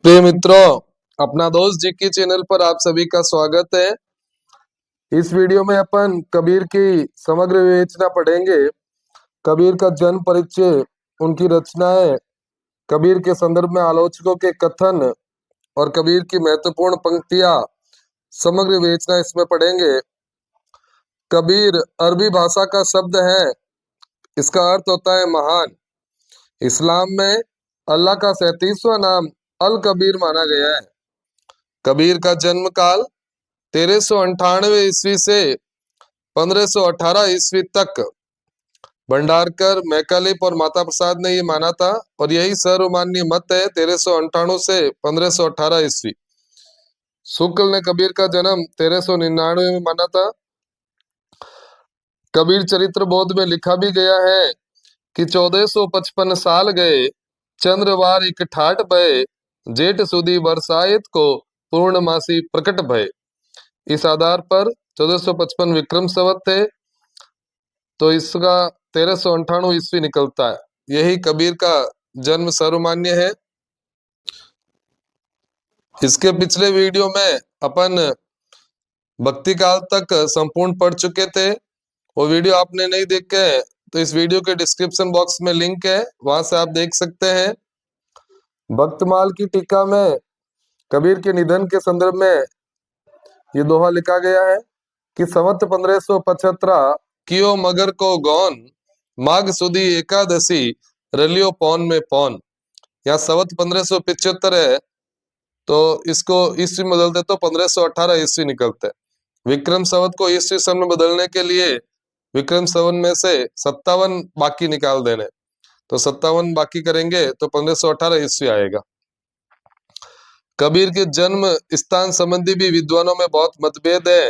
प्रिय मित्रों, अपना दोस्त जी की चैनल पर आप सभी का स्वागत है। इस वीडियो में अपन कबीर की समग्र विवेचना पढ़ेंगे। कबीर का जन्म परिचय, उनकी रचनाएं, कबीर के संदर्भ में आलोचकों के कथन और कबीर की महत्वपूर्ण पंक्तियां, समग्र विवेचना इसमें पढ़ेंगे। कबीर अरबी भाषा का शब्द है। इसका अर्थ होता है महान। इस्लाम में अल्लाह का 37वां नाम अल कबीर माना गया है। कबीर का जन्म काल 1398 ईस्वी से 1518 ईस्वी तक भंडारकर, मैकालिप और माता प्रसाद ने ये माना था और यही सर्वमान्य मत है। 1398 से 1518 ईस्वी। शुक्ल ने कबीर का जन्म 1399 में माना था। कबीर चरित्र बोध में लिखा भी गया है कि 1455 साल गए, चंद्रवार एक ठाठ भय, जेठ सुदी बरसाइत को पूर्णमासी प्रकट भय। इस आधार पर 1455 विक्रम संवत थे, तो इसका 1398 ईस्वी निकलता है। यही कबीर का जन्म सर्वमान्य है। इसके पिछले वीडियो में अपन भक्ति काल तक संपूर्ण पढ़ चुके थे। वो वीडियो आपने नहीं देखे तो इस वीडियो के डिस्क्रिप्शन बॉक्स में लिंक है, वहां से आप देख सकते हैं। भक्तमाल की टीका में कबीर के निधन के संदर्भ में ये दोहा लिखा गया है कि संवत 1575 कियो मगर को गौन, माघ सुदी एकादशी रलियो पौन में पौन। यहाँ संवत 1575 है, तो इसको ईस्वी में बदलते तो 1518 ईस्वी निकलते। विक्रम संवत को ईस्वी सन में बदलने के लिए विक्रम संवत में से 57 बाकी निकाल देने, तो 57 बाकी करेंगे तो 1518 ईस्वी आएगा। कबीर के जन्म स्थान संबंधी भी विद्वानों में बहुत मतभेद है।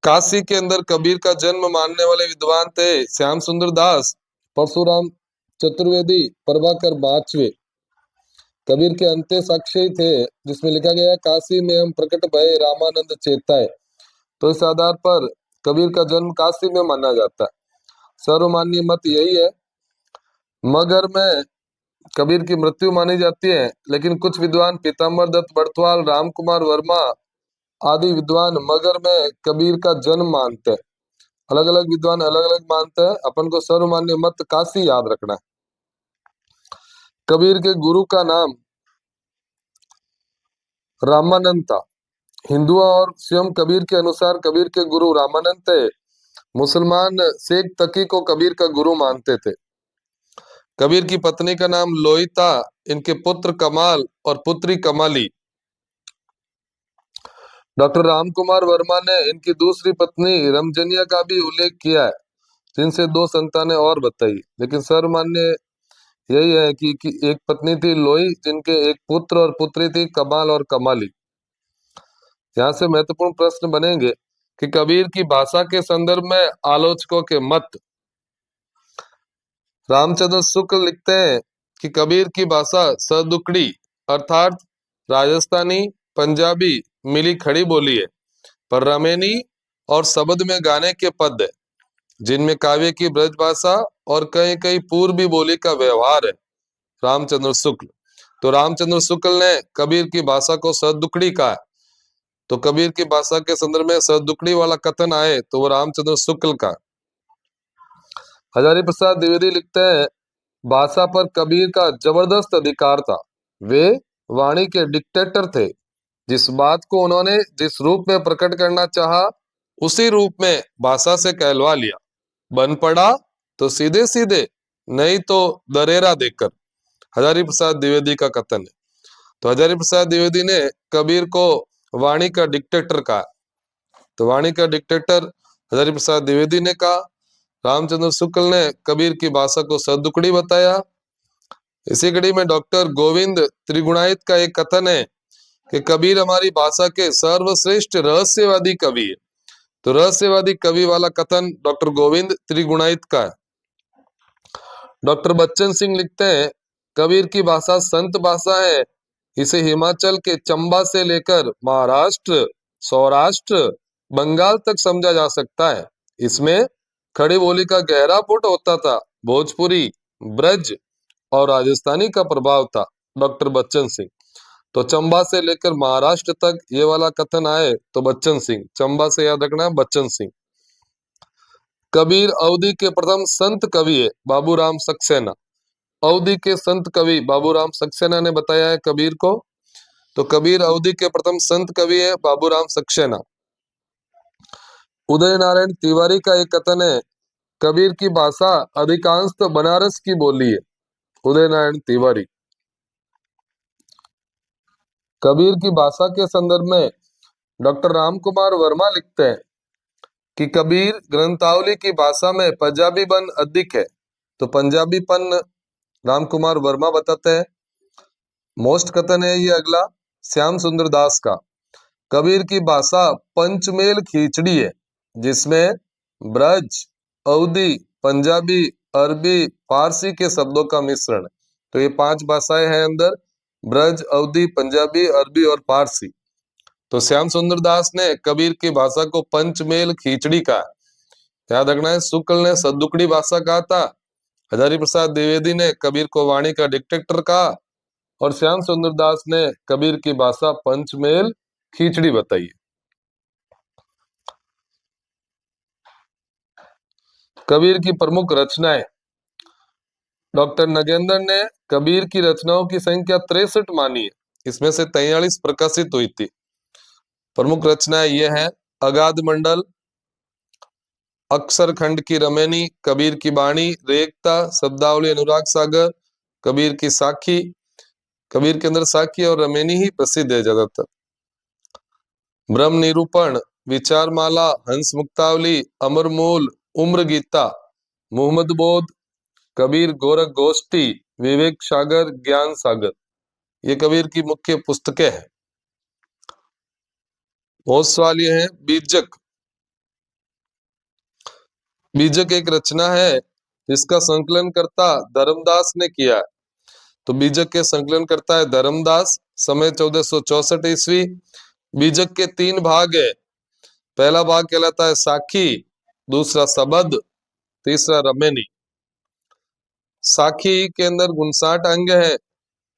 काशी के अंदर कबीर का जन्म मानने वाले विद्वान थे श्याम सुंदर दास, परशुराम चतुर्वेदी, प्रभाकर बाचवे। कबीर के अंत्य साक्ष्य थे जिसमें लिखा गया काशी में हम प्रकट भय रामानंद चेताए। तो इस आधार पर कबीर का जन्म काशी में माना जाता है। सर्वमान्य मत यही है। मगर में कबीर की मृत्यु मानी जाती है, लेकिन कुछ विद्वान पीताम्बर दत्त बड़थवाल, राम कुमार वर्मा आदि विद्वान मगर में कबीर का जन्म मानते हैं। अलग अलग विद्वान अलग अलग मानते हैं। अपन को सर्वमान्य मत काशी याद रखना है। कबीर के गुरु का नाम रामानंद था। हिंदुओं और स्वयं कबीर के अनुसार कबीर के गुरु रामानंद थे। मुसलमान शेख तकी को कबीर का गुरु मानते थे। कबीर की पत्नी का नाम लोहिता, इनके पुत्र कमाल और पुत्री कमाली। डॉक्टर राम कुमार वर्मा ने इनकी दूसरी पत्नी रमजनिया का भी उल्लेख किया है, जिनसे 2 संतानें और बताई। लेकिन सर्वमान्य यही है कि एक पत्नी थी लोई, जिनके एक पुत्र और पुत्री थी कमाल और कमाली। यहाँ से महत्वपूर्ण प्रश्न बनेंगे कि कबीर की भाषा के संदर्भ में आलोचकों के मत। रामचंद्र शुक्ल लिखते हैं कि कबीर की भाषा सदुकड़ी अर्थात राजस्थानी पंजाबी मिली खड़ी बोली है, पर रमेनी और शब्द में गाने के पद है, जिनमें काव्य की ब्रज भाषा और कई कई पूर्वी बोली का व्यवहार है। रामचंद्र शुक्ल। तो रामचंद्र शुक्ल ने कबीर की भाषा को सदुकड़ी कहा। तो कबीर की भाषा के संदर्भ में सदुकड़ी वाला कथन आए तो वो रामचंद्र शुक्ल का। हजारी प्रसाद द्विवेदी लिखते हैं भाषा पर कबीर का जबरदस्त अधिकार था। वे वाणी के डिक्टेटर थे। जिस बात को उन्होंने जिस रूप में प्रकट करना चाहा, उसी रूप में भाषा से कहलवा लिया। बन पड़ा तो सीधे सीधे, नहीं तो दरेरा देकर। हजारी प्रसाद द्विवेदी का कथन है। तो हजारी प्रसाद द्विवेदी ने कबीर को वाणी का डिक्टेटर कहा। तो वाणी का डिक्टेटर हजारी प्रसाद द्विवेदी ने कहा। रामचंद्र शुक्ल ने कबीर की भाषा को सदुकड़ी बताया। इसी कड़ी में डॉक्टर गोविंद त्रिगुणायत का एक कथन है कि कबीर हमारी भाषा के सर्वश्रेष्ठ रहस्यवादी कवि है। तो रहस्यवादी कवि वाला कथन डॉक्टर गोविंद त्रिगुणायत का है। डॉक्टर बच्चन सिंह लिखते हैं कबीर की भाषा संत भाषा है। इसे हिमाचल के चंबा से लेकर महाराष्ट्र, सौराष्ट्र, बंगाल तक समझा जा सकता है। इसमें खड़ी बोली का गहरा पुट होता था। भोजपुरी, ब्रज और राजस्थानी का प्रभाव था। डॉक्टर बच्चन सिंह। तो चंबा से लेकर महाराष्ट्र तक ये वाला कथन आए तो बच्चन सिंह, चंबा से याद रखना है बच्चन सिंह। कबीर अवधि के प्रथम संत कवि है बाबूराम सक्सेना। अवधि के संत कवि बाबूराम सक्सेना ने बताया है कबीर को। तो कबीर अवधि के प्रथम संत कवि है बाबूराम सक्सेना। उदय नारायण तिवारी का एक कथन है, कबीर की भाषा अधिकांशतः बनारस की बोली है। उदय नारायण तिवारी। कबीर की भाषा के संदर्भ में डॉक्टर राम कुमार वर्मा लिखते हैं कि कबीर ग्रंथावली की भाषा में पंजाबीपन अधिक है। तो पंजाबीपन राम कुमार वर्मा बताते हैं। मोस्ट कथन है ये अगला श्याम सुंदर दास का, कबीर की भाषा पंचमेल खींचड़ी है जिसमें ब्रज, अवधी, पंजाबी, अरबी, फारसी के शब्दों का मिश्रण है। तो ये 5 भाषाएं हैं अंदर, ब्रज, अवधी, पंजाबी, अरबी और फारसी। तो श्याम सुंदर दास ने कबीर की भाषा को पंचमेल खींचड़ी कहा। याद रखना है, शुक्ल ने सद्दुकड़ी भाषा कहा था, हजारी प्रसाद द्विवेदी ने कबीर को वाणी का डिक्टेटर कहा और श्याम सुंदर दास ने कबीर की भाषा पंचमेल खींचड़ी बताई। कबीर की प्रमुख रचनाएं, डॉक्टर नगेंद्र ने कबीर की रचनाओं की संख्या 63 मानी है, इसमें से 43 प्रकाशित हुई थी। प्रमुख रचनाएं ये हैं, अगाध मंडल, अक्षर खंड की रमेनी, कबीर की बाणी, रेखता, शब्दावली, अनुराग सागर, कबीर की साखी। कबीर के अंदर साखी और रमेनी ही प्रसिद्ध है ज्यादातर। ब्रह्म निरूपण, विचारमाला, हंस मुक्तावली, अमरमूल, उम्र गीता, मोहम्मद बोध, कबीर गोरख गोष्ठी, विवेक सागर, ज्ञान सागर, ये कबीर की मुख्य पुस्तकें हैं। बहुत सवाल ये है, बीजक। बीजक एक रचना है जिसका संकलन करता धर्मदास ने किया है। तो बीजक के संकलन करता है धर्मदास, समय 1464 ईस्वी। बीजक के 3 भाग है, पहला भाग कहलाता है साखी, दूसरा सबद, तीसरा रमेनी। साखी के अंदर 59 अंग है,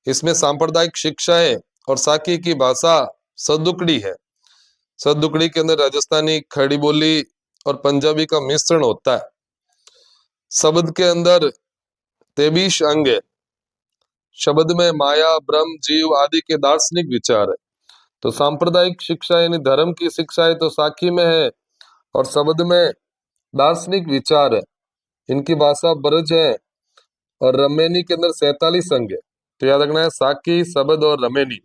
इसमें सांप्रदायिक शिक्षा है और साखी की भाषा सद्दुकड़ी है। सद्दुकड़ी के अंदर राजस्थानी, खड़ी बोली और पंजाबी का मिश्रण होता है। शब्द के अंदर 23 अंग है, शब्द में माया, ब्रह्म, जीव आदि के दार्शनिक विचार है। तो सांप्रदायिक शिक्षा यानी धर्म की शिक्षा है तो साखी में है और शब्द में दार्शनिक विचार है। इनकी भाषा ब्रज है और रमेनी के अंदर 47 अंग है। तो याद रखना है, साखी, शब्द और रमेनी।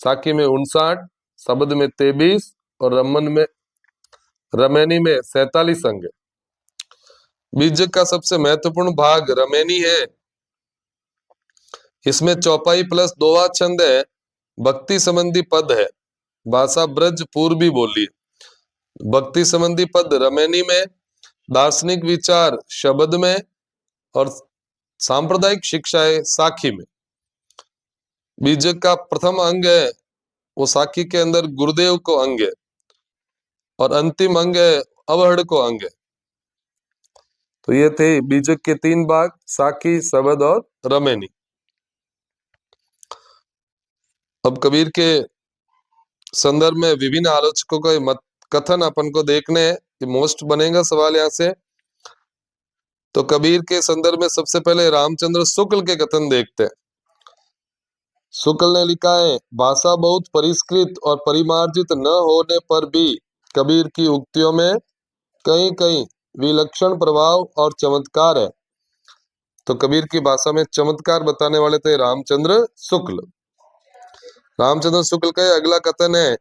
साखी में 59, शब्द में 23 और रमेनी में 47 अंग है। बीजक का सबसे महत्वपूर्ण भाग रमेनी है, इसमें चौपाई प्लस दोहा छंद है, भक्ति संबंधी पद है, भाषा ब्रज पूर्वी बोली। भक्ति संबंधी पद रमेनी में, दार्शनिक विचार शब्द में और सांप्रदायिक शिक्षाएं साखी में। बीजक का प्रथम अंग है वो साखी के अंदर गुरुदेव को अंग है और अंतिम अंग है अवहड़ को अंग है। तो ये थे बीजक के 3 भाग, साखी, शब्द और रमेनी। अब कबीर के संदर्भ में विभिन्न आलोचकों का मत कथन अपन को देखने हैं, कि मोस्ट बनेगा सवाल यहाँ से। तो कबीर के संदर्भ में सबसे पहले रामचंद्र शुक्ल के कथन देखते हैं। शुक्ल ने लिखा है, भाषा बहुत परिष्कृत और परिमार्जित न होने पर भी कबीर की उक्तियों में कहीं कहीं विलक्षण प्रभाव और चमत्कार है। तो कबीर की भाषा में चमत्कार बताने वाले थे रामचंद्र शुक्ल। रामचंद्र शुक्ल का अगला कथन है,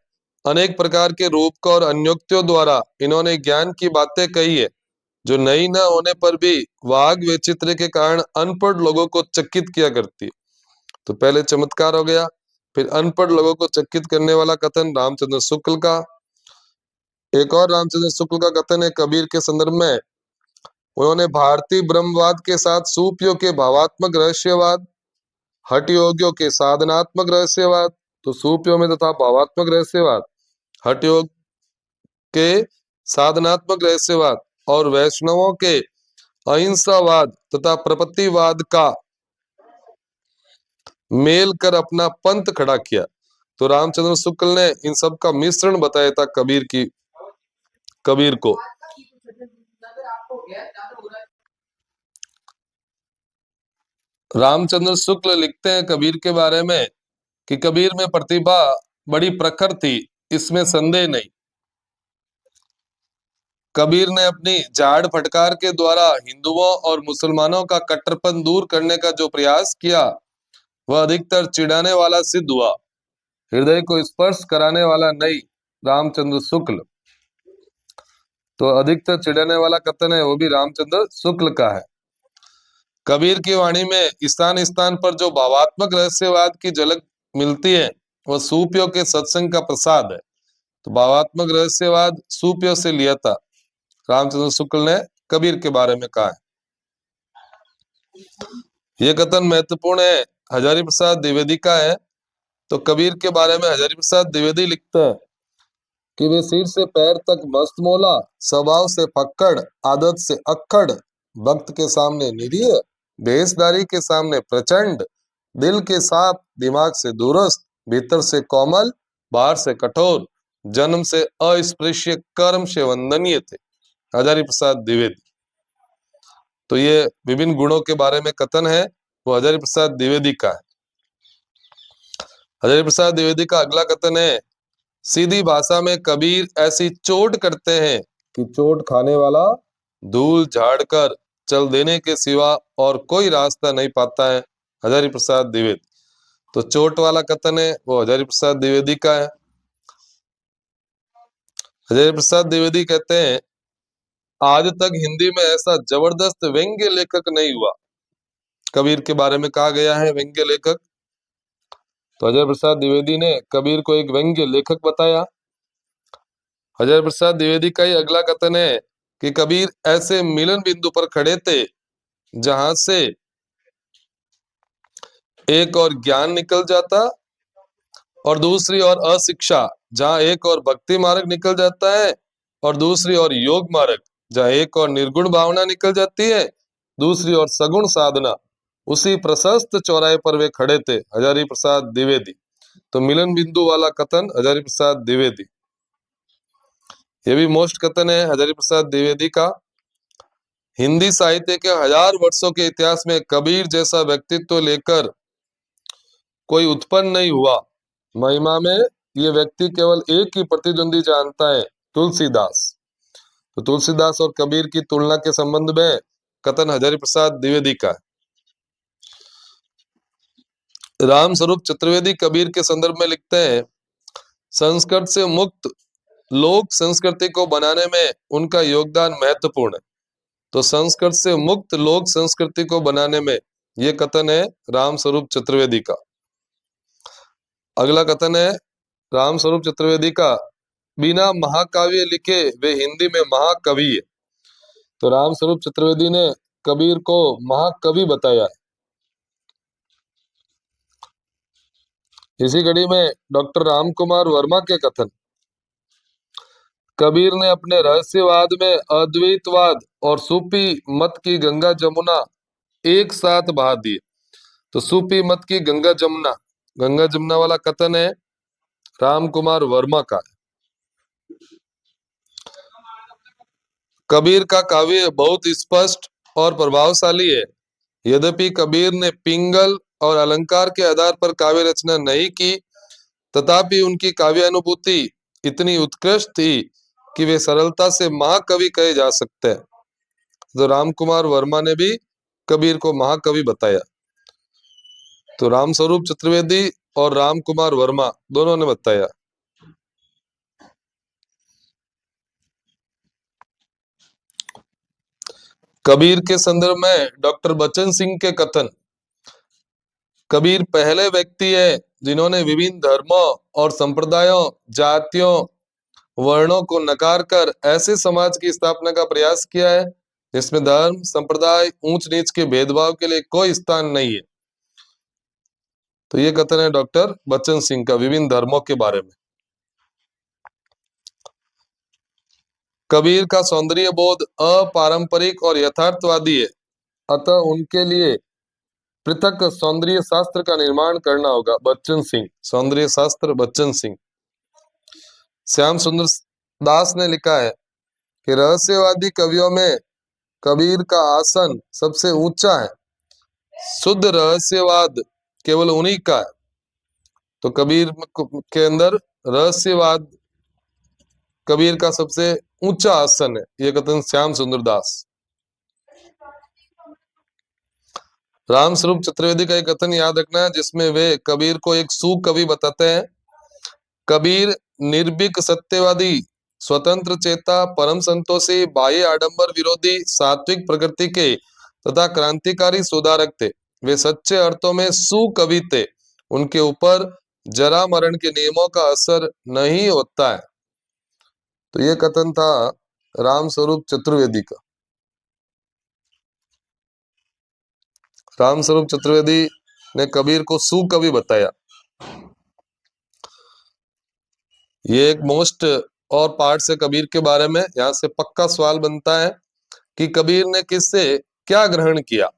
अनेक प्रकार के रूप और अन्योक्तियों द्वारा इन्होंने ज्ञान की बातें कही है जो नई न होने पर भी वाग वैचित्र्य के कारण अनपढ़ लोगों को चकित किया करती। तो पहले चमत्कार हो गया, फिर अनपढ़ लोगों को चकित करने वाला कथन रामचंद्र शुक्ल का। एक और रामचंद्र शुक्ल का कथन है कबीर के संदर्भ में, उन्होंने भारतीय ब्रह्मवाद के साथ सूफियों के भावात्मक रहस्यवाद, हठ योगियों के साधनात्मक रहस्यवाद, तो सूफियों में तो था भावात्मक रहस्यवाद, हठ योग के साधनात्मक रहस्यवाद और वैष्णवों के अहिंसावाद तथा प्रपत्तिवाद का मेल कर अपना पंथ खड़ा किया। तो रामचंद्र शुक्ल ने इन सब का मिश्रण बताया था कबीर को। रामचंद्र शुक्ल लिखते हैं कबीर के बारे में कि कबीर में प्रतिभा बड़ी प्रखर थी, इसमें संदेह नहीं। कबीर ने अपनी झाड़ फटकार के द्वारा हिंदुओं और मुसलमानों का कट्टरपन दूर करने का जो प्रयास किया वह अधिकतर चिढ़ाने वाला सिद्ध हुआ, हृदय को स्पर्श कराने वाला नहीं। रामचंद्र शुक्ल तो अधिकतर चिढ़ाने वाला कथन है वो भी रामचंद्र शुक्ल का है। कबीर की वाणी में स्थान स्थान पर जो भावात्मक रहस्यवाद की झलक मिलती है वह सूफियों के सत्संग का प्रसाद है। तो भावात्मक रहस्यवाद सूफियों से लिया था, रामचंद्र शुक्ल ने कबीर के बारे में कहा है। यह कथन महत्वपूर्ण है, हजारी प्रसाद द्विवेदी का है। तो कबीर के बारे में हजारी प्रसाद द्विवेदी लिखते हैं कि वे सिर से पैर तक मस्त मौला, स्वभाव से फक्कड़, आदत से अक्खड़, भक्त के सामने निरीह, भेषधारी के सामने प्रचंड, दिल के साफ, दिमाग से दूरस्थ, भीतर से कोमल, बाहर से कठोर, जन्म से अस्पृश्य, कर्म से वंदनीय थे। हजारी प्रसाद द्विवेदी। तो ये विभिन्न गुणों के बारे में कथन है वो हजारी प्रसाद द्विवेदी का है। हजारी प्रसाद द्विवेदी का अगला कथन है, सीधी भाषा में कबीर ऐसी चोट करते हैं कि चोट खाने वाला धूल झाड़कर चल देने के सिवा और कोई रास्ता नहीं पाता है। हजारी प्रसाद द्विवेदी। तो चोट वाला कथन है वो हजारी प्रसाद द्विवेदी का है। हजारी प्रसाद द्विवेदी कहते हैं, आज तक हिंदी में ऐसा जबरदस्त व्यंग्य लेखक नहीं हुआ। कबीर के बारे में कहा गया है व्यंग्य लेखक। तो हजारी प्रसाद द्विवेदी ने कबीर को एक व्यंग्य लेखक बताया। हजारी प्रसाद द्विवेदी का ही अगला कथन है कि कबीर ऐसे मिलन बिंदु पर खड़े थे जहां से एक और ज्ञान निकल जाता और दूसरी ओर अशिक्षा, जहां एक और भक्ति मार्ग निकल जाता है और दूसरी ओर योग मार्ग, जहां एक और निर्गुण भावना निकल जाती है, दूसरी ओर सगुण साधना। उसी प्रशस्त चौराहे पर वे खड़े थे। हजारी प्रसाद द्विवेदी। तो मिलन बिंदु वाला कथन हजारी प्रसाद द्विवेदी। ये भी मोस्ट कथन है हजारी प्रसाद द्विवेदी का। हिंदी साहित्य के 1000 वर्षों के इतिहास में कबीर जैसा व्यक्तित्व लेकर कोई उत्पन्न नहीं हुआ। महिमा में ये व्यक्ति केवल एक ही प्रतिद्वंदी जानता है, तुलसीदास। तो तुलसीदास और कबीर की तुलना के संबंध में कथन हजारी प्रसाद द्विवेदी का है। राम स्वरूप चतुर्वेदी कबीर के संदर्भ में लिखते हैं, संस्कृत से मुक्त लोक संस्कृति को बनाने में उनका योगदान महत्वपूर्ण है। तो संस्कृत से मुक्त लोक संस्कृति को बनाने में ये कथन है राम स्वरूप चतुर्वेदी का। अगला कथन है राम स्वरूप चतुर्वेदी का, बिना महाकाव्य लिखे वे हिंदी में महाकवि है। तो राम स्वरूप चतुर्वेदी ने कबीर को महाकवि बताया है। इसी कड़ी में डॉक्टर राम कुमार वर्मा के कथन, कबीर ने अपने रहस्यवाद में अद्वैतवाद और सूफी मत की गंगा जमुना एक साथ बहा दिए। तो सूफी मत की गंगा जमुना वाला कथन है राम कुमार वर्मा का। कबीर का काव्य बहुत स्पष्ट और प्रभावशाली है। यद्यपि कबीर ने पिंगल और अलंकार के आधार पर काव्य रचना नहीं की, तथापि उनकी काव्य अनुभूति इतनी उत्कृष्ट थी कि वे सरलता से महाकवि कहे जा सकते हैं। तो राम कुमार वर्मा ने भी कबीर को महाकवि बताया। तो राम स्वरूप चतुर्वेदी और राम कुमार वर्मा दोनों ने बताया। कबीर के संदर्भ में डॉक्टर बच्चन सिंह के कथन, कबीर पहले व्यक्ति है जिन्होंने विभिन्न धर्मों और संप्रदायों, जातियों, वर्णों को नकार कर ऐसे समाज की स्थापना का प्रयास किया है जिसमें धर्म, संप्रदाय, ऊंच नीच के भेदभाव के लिए कोई स्थान नहीं है। तो ये कथन है डॉक्टर बच्चन सिंह का विभिन्न धर्मों के बारे में। कबीर का सौंदर्य बोध अपारंपरिक और यथार्थवादी है, अतः उनके लिए पृथक सौंदर्य शास्त्र का निर्माण करना होगा। बच्चन सिंह, सौंदर्य शास्त्र बच्चन सिंह। श्याम सुंदर दास ने लिखा है कि रहस्यवादी कवियों में कबीर का आसन सबसे ऊंचा है। शुद्ध रहस्यवाद केवल उन्हीं का है। तो कबीर के अंदर रहस्यवाद कबीर का सबसे ऊंचा आसन है, ये कथन श्याम सुंदर दास। रामस्वरूप चतुर्वेदी का एक कथन याद रखना है, जिसमें वे कबीर को एक सुकवि बताते हैं। कबीर निर्भीक सत्यवादी, स्वतंत्र चेता, परम संतोषी, बाह्य आडंबर विरोधी, सात्विक प्रकृति के तथा क्रांतिकारी सुधारक थे। वे सच्चे अर्थों में सुकवि थे। उनके ऊपर जरा मरण के नियमों का असर नहीं होता है। तो ये कथन था रामस्वरूप चतुर्वेदी का। रामस्वरूप चतुर्वेदी ने कबीर को सुकवि बताया। ये एक मोस्ट और पार्ट से कबीर के बारे में यहां से पक्का सवाल बनता है कि कबीर ने किससे क्या ग्रहण किया।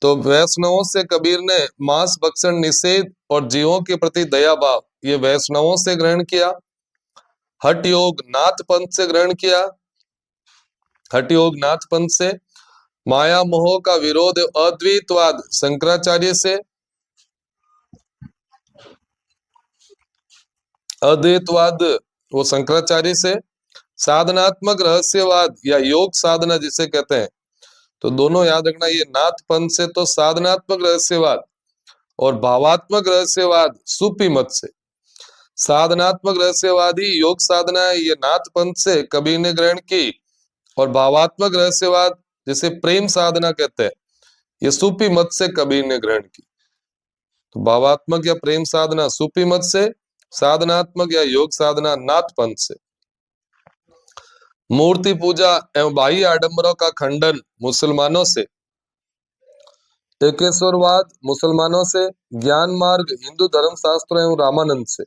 तो वैष्णवों से कबीर ने मांस भक्षण निषेध और जीवों के प्रति दया भाव, ये वैष्णवों से ग्रहण किया। हठ योग नाथ पंथ से ग्रहण किया। हठ योग नाथ पंथ से। माया मोह का विरोध अद्वैतवाद शंकराचार्य से। अद्वैतवाद वो शंकराचार्य से। साधनात्मक रहस्यवाद या योग साधना जिसे कहते हैं, तो दोनों याद रखना, ये नाथ पंथ से तो साधनात्मक रहस्यवाद, और भावात्मक रहस्यवाद सूफी मत से। साधनात्मक रहस्यवादी योग साधना है, ये नाथ पंथ से कबीर ने ग्रहण की। और भावात्मक रहस्यवाद जिसे प्रेम साधना कहते हैं, ये सूफी मत से कबीर ने ग्रहण की। तो भावात्मक या प्रेम साधना सूफी मत से, साधनात्मक या योग साधना नाथ पंथ से। मूर्ति पूजा एवं बाह्य आडंबरों का खंडन मुसलमानों से। एकेश्वरवाद मुसलमानों से। ज्ञान मार्ग हिंदू धर्म शास्त्रों एवं रामानंद से।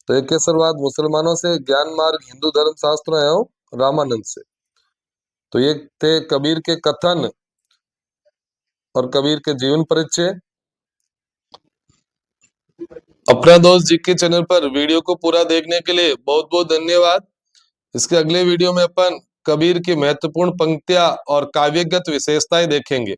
तो एकेश्वरवाद मुसलमानों से, ज्ञान मार्ग हिंदू धर्म शास्त्रों एवं रामानंद से। तो ये थे कबीर के कथन और कबीर के जीवन परिचय। अपना दोस्त जीके चैनल पर वीडियो को पूरा देखने के लिए बहुत बहुत धन्यवाद। इसके अगले वीडियो में अपन कबीर की महत्वपूर्ण पंक्तियां और काव्यगत विशेषताएं देखेंगे।